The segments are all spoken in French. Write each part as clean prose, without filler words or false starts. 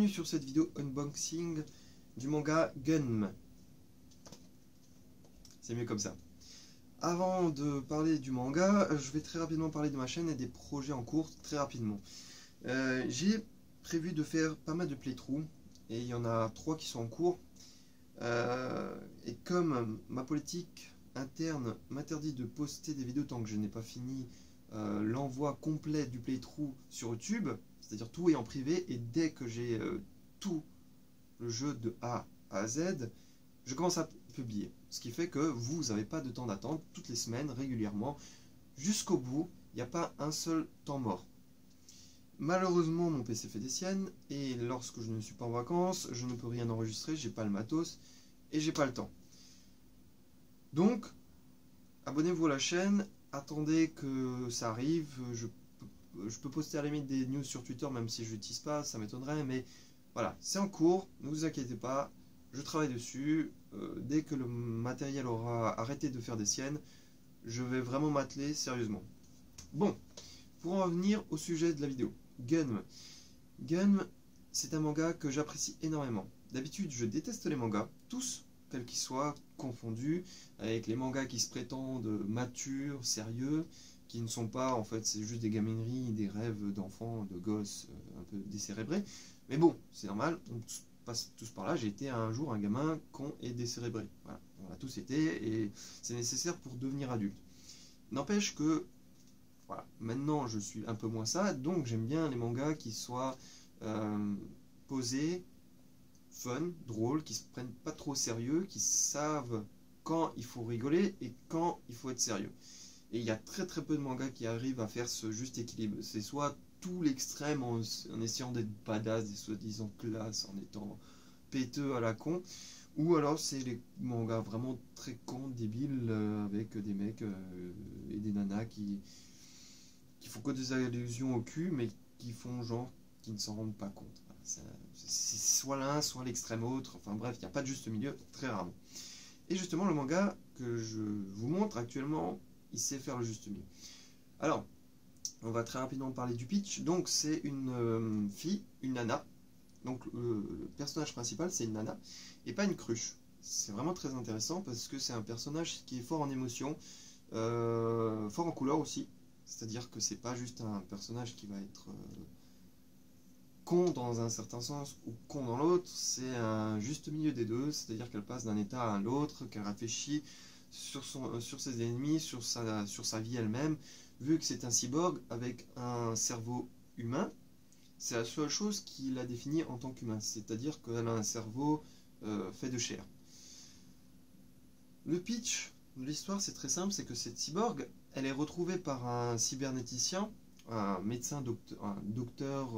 Bienvenue sur cette vidéo unboxing du manga Gunm. C'est mieux comme ça. Avant de parler du manga, je vais très rapidement parler de ma chaîne et des projets en cours très rapidement. J'ai prévu de faire pas mal de playthroughs et il y en a 3 qui sont en cours. Et comme ma politique interne m'interdit de poster des vidéos tant que je n'ai pas fini l'envoi complet du playthrough sur YouTube, c'est-à-dire tout est en privé, et dès que j'ai tout le jeu de A à Z, je commence à publier. Ce qui fait que vous n'avez pas de temps d'attente, toutes les semaines, régulièrement, jusqu'au bout, il n'y a pas un seul temps mort. Malheureusement, mon PC fait des siennes, et lorsque je ne suis pas en vacances, je ne peux rien enregistrer, j'ai pas le matos, et j'ai pas le temps. Donc, abonnez-vous à la chaîne, attendez que ça arrive, je peux poster à la limite des news sur Twitter, même si je l'utilise pas, ça m'étonnerait, mais voilà, c'est en cours, ne vous inquiétez pas, je travaille dessus. Dès que le matériel aura arrêté de faire des siennes, je vais vraiment m'atteler sérieusement. Bon, pour en revenir au sujet de la vidéo, Gunm. Gunm, c'est un manga que j'apprécie énormément. D'habitude, je déteste les mangas, tous, quels qu'ils soient, confondus, avec les mangas qui se prétendent matures, sérieux, qui ne sont pas, en fait, c'est juste des gamineries, des rêves d'enfants, de gosses, un peu décérébrés. Mais bon, c'est normal, on passe tous par là. J'ai été un jour un gamin con et décérébré. Voilà, on l'a tous été, et c'est nécessaire pour devenir adulte. N'empêche que, voilà, maintenant je suis un peu moins ça, donc j'aime bien les mangas qui soient posés, fun, drôles, qui se prennent pas trop au sérieux, qui savent quand il faut rigoler et quand il faut être sérieux. Et il y a très peu de mangas qui arrivent à faire ce juste équilibre. C'est soit tout l'extrême en essayant d'être badass, des soi-disant classe, en étant péteux à la con, ou alors c'est les mangas vraiment très cons, débiles, avec des mecs et des nanas qui font que des allusions au cul, mais qui font genre qui ne s'en rendent pas compte. Voilà, c'est soit l'un, soit l'extrême autre, enfin bref, il n'y a pas de juste milieu, très rarement. Et justement, le manga que je vous montre actuellement, il sait faire le juste milieu. Alors, on va très rapidement parler du pitch. Donc, c'est une fille, une nana. Donc, le personnage principal, c'est une nana, et pas une cruche. C'est vraiment très intéressant parce que c'est un personnage qui est fort en émotion, fort en couleur aussi. C'est-à-dire que c'est pas juste un personnage qui va être con dans un certain sens ou con dans l'autre, c'est un juste milieu des deux, c'est-à-dire qu'elle passe d'un état à l'autre, qu'elle réfléchit sur ses ennemis, sur sa vie elle-même. Vu que c'est un cyborg avec un cerveau humain, c'est la seule chose qui la définit en tant qu'humain, c'est-à-dire qu'elle a un cerveau fait de chair. Le pitch de l'histoire, c'est très simple, c'est que cette cyborg, elle est retrouvée par un cybernéticien, un médecin un docteur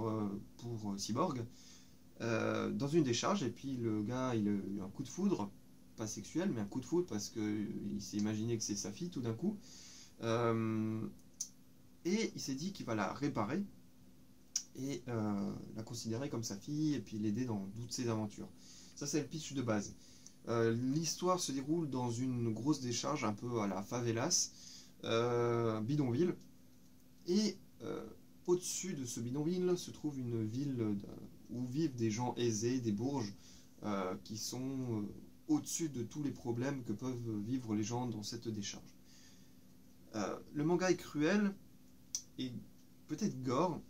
pour cyborg, dans une décharge, et puis le gars, il a eu un coup de foudre, pas sexuel, mais un coup de foudre parce qu'il s'est imaginé que c'est sa fille tout d'un coup, et il s'est dit qu'il va la réparer, et la considérer comme sa fille, et puis l'aider dans toutes ses aventures. Ça, c'est le pitch de base. L'histoire se déroule dans une grosse décharge, un peu à la favelas, bidonville, et au-dessus de ce bidonville se trouve une ville où vivent des gens aisés, des bourges, qui sont au-dessus de tous les problèmes que peuvent vivre les gens dans cette décharge. Le manga est cruel et peut-être gore,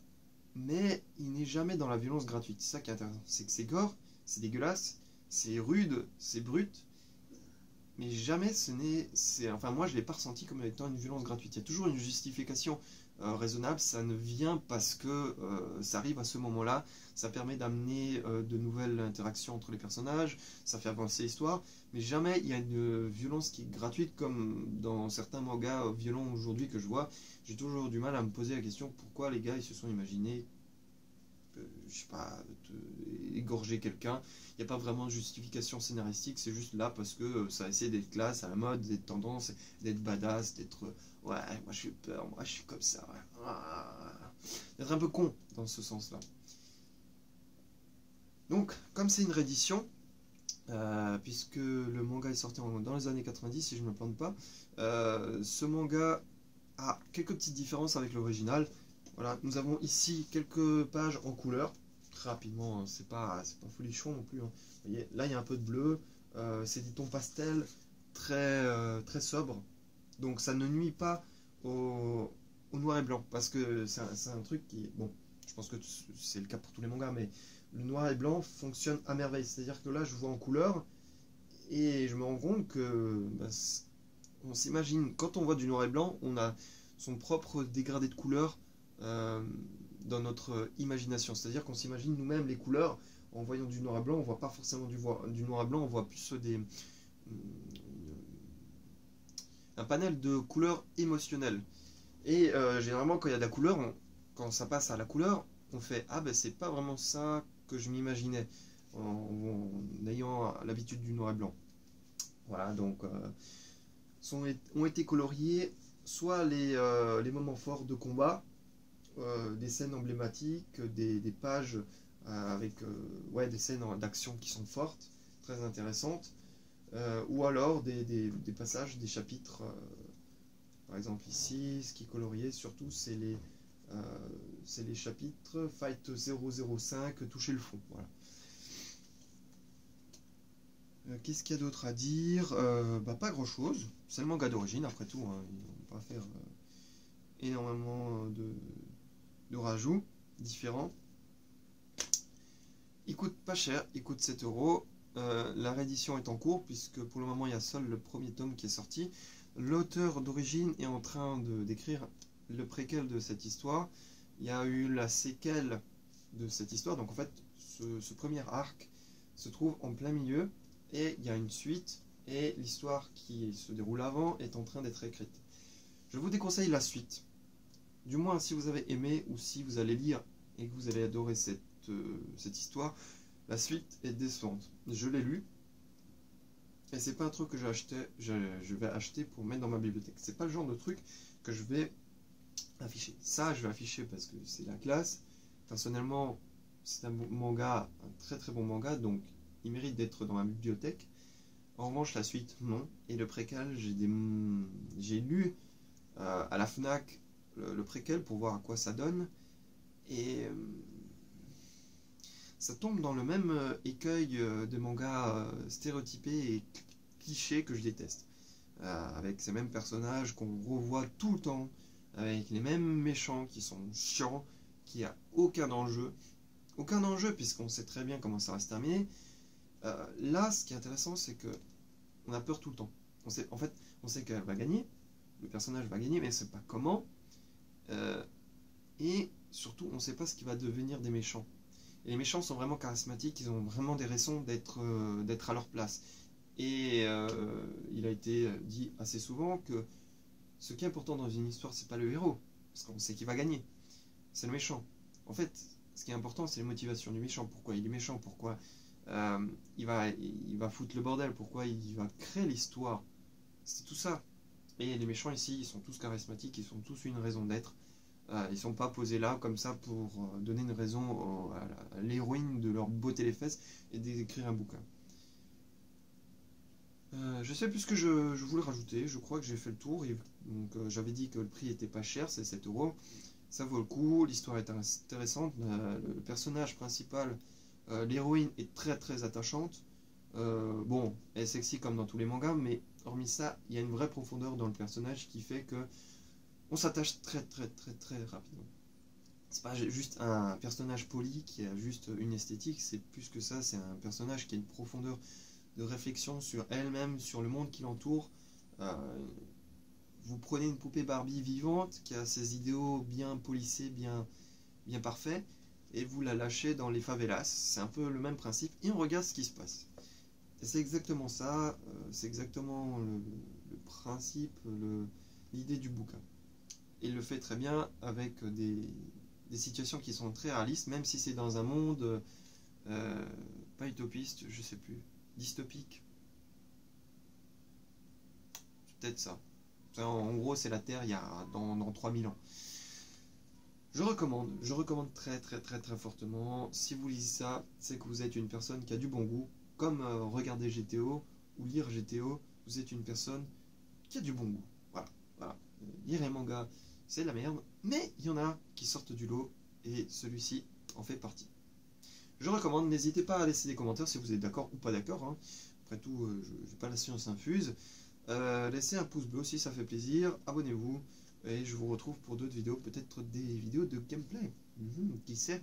mais il n'est jamais dans la violence gratuite. C'est ça qui est intéressant, c'est que c'est gore, c'est dégueulasse, c'est rude, c'est brut, mais jamais ce n'est... Enfin, moi, je ne l'ai pas ressenti comme étant une violence gratuite. Il y a toujours une justification raisonnable, ça ne vient parce que ça arrive à ce moment-là, ça permet d'amener de nouvelles interactions entre les personnages, ça fait avancer l'histoire, mais jamais il y a une violence qui est gratuite, comme dans certains mangas violents aujourd'hui que je vois. J'ai toujours du mal à me poser la question pourquoi les gars ils se sont imaginés je sais pas, égorger quelqu'un. Il n'y a pas vraiment de justification scénaristique, c'est juste là parce que ça essaie d'être classe, à la mode, d'être tendance, d'être badass, d'être ouais, moi je suis peur, moi je suis comme ça, ouais. D'être un peu con dans ce sens-là. Donc, comme c'est une réédition, puisque le manga est sorti dans les années 90, si je ne me plante pas, ce manga a quelques petites différences avec l'original. Voilà, nous avons ici quelques pages en couleur, très rapidement, hein. C'est pas folichon non plus, hein. Vous voyez, là il y a un peu de bleu, c'est des tons pastels très sobres, donc ça ne nuit pas au noir et blanc, parce que c'est un truc qui, bon, je pense que c'est le cas pour tous les mangas, mais le noir et blanc fonctionne à merveille, c'est-à-dire que là je vois en couleur, et je me rends compte que bah, on s'imagine, quand on voit du noir et blanc, on a son propre dégradé de couleurs euh, dans notre imagination. C'est-à-dire qu'on s'imagine nous-mêmes les couleurs. En voyant du noir et blanc, on voit pas forcément du noir et blanc, on voit plus un panel de couleurs émotionnelles. Et généralement, quand il y a de la couleur, quand ça passe à la couleur, on fait ah ben c'est pas vraiment ça que je m'imaginais en ayant l'habitude du noir et blanc. Voilà, donc ont été coloriés soit les moments forts de combat, des scènes emblématiques, des pages avec ouais, des scènes d'action qui sont fortes, très intéressantes, ou alors des passages, des chapitres. Par exemple ici, ce qui est colorié surtout, c'est les chapitres Fight 005, toucher le fond. Voilà. Qu'est-ce qu'il y a d'autre à dire? Bah, pas grand chose, c'est le manga d'origine après tout, hein. Ils vont pas faire énormément de rajouts différents. Il coûte pas cher, il coûte 7 euros. La réédition est en cours puisque pour le moment il y a seul le premier tome qui est sorti. L'auteur d'origine est en train d'écrire le préquel de cette histoire. Il y a eu la séquelle de cette histoire, donc en fait ce premier arc se trouve en plein milieu et il y a une suite et l'histoire qui se déroule avant est en train d'être écrite. Je vous déconseille la suite. Du moins si vous avez aimé ou si vous allez lire et que vous allez adorer cette histoire, la suite est décevante. Je l'ai lu et c'est pas un truc que je vais acheter pour mettre dans ma bibliothèque. C'est pas le genre de truc que je vais afficher. Ça, je vais afficher parce que c'est la classe. Personnellement, c'est un manga, un très très bon manga, donc il mérite d'être dans ma bibliothèque. En revanche, la suite, non. Et le préquel, j'ai lu à la FNAC le préquel pour voir à quoi ça donne. Et ça tombe dans le même écueil de mangas stéréotypés et clichés que je déteste. Avec ces mêmes personnages qu'on revoit tout le temps, avec les mêmes méchants qui sont chiants, qui a aucun enjeu. Aucun enjeu puisqu'on sait très bien comment ça va se terminer. Là, ce qui est intéressant, c'est que on a peur tout le temps. En fait, on sait qu'elle va gagner, le personnage va gagner, mais on ne sait pas comment. Et surtout, on ne sait pas ce qui va devenir des méchants. Et les méchants sont vraiment charismatiques, ils ont vraiment des raisons d'être à leur place. Et il a été dit assez souvent que ce qui est important dans une histoire, c'est pas le héros, parce qu'on sait qu'il va gagner, c'est le méchant. En fait, ce qui est important, c'est les motivations du méchant. Pourquoi il est méchant, pourquoi il va foutre le bordel, pourquoi il va créer l'histoire. C'est tout ça. Et les méchants ici, ils sont tous charismatiques, ils ont tous une raison d'être. Ils sont pas posés là comme ça pour donner une raison à l'héroïne de leur botter les fesses et d'écrire un bouquin. Je sais plus ce que je voulais rajouter, je crois que j'ai fait le tour. Donc j'avais dit que le prix était pas cher, c'est 7 euros. Ça vaut le coup, l'histoire est intéressante, le personnage principal, l'héroïne est très très attachante. Bon, elle est sexy comme dans tous les mangas, mais hormis ça, il y a une vraie profondeur dans le personnage qui fait que on s'attache très très très très rapidement. C'est pas juste un personnage poli qui a juste une esthétique, c'est plus que ça, c'est un personnage qui a une profondeur de réflexion sur elle-même, sur le monde qui l'entoure. Vous prenez une poupée Barbie vivante qui a ses idéaux bien polissés, bien parfaits, et vous la lâchez dans les favelas. C'est un peu le même principe, et on regarde ce qui se passe. Et c'est exactement ça, c'est exactement le principe, l'idée du bouquin. Il le fait très bien avec des situations qui sont très réalistes, même si c'est dans un monde pas utopiste, je sais plus, dystopique. C'est peut-être ça. En gros, c'est la Terre il y a dans 3000 ans. Je recommande très très très très fortement. Si vous lisez ça, c'est que vous êtes une personne qui a du bon goût, comme regarder GTO ou lire GTO, vous êtes une personne qui a du bon goût. Voilà. Lire un manga, c'est de la merde, mais il y en a qui sortent du lot et celui-ci en fait partie. je recommande. N'hésitez pas à laisser des commentaires si vous êtes d'accord ou pas d'accord, hein. Après tout, je n'ai pas la science infuse. Laissez un pouce bleu si ça fait plaisir, abonnez-vous, et je vous retrouve pour d'autres vidéos, peut-être des vidéos de gameplay, qui sait.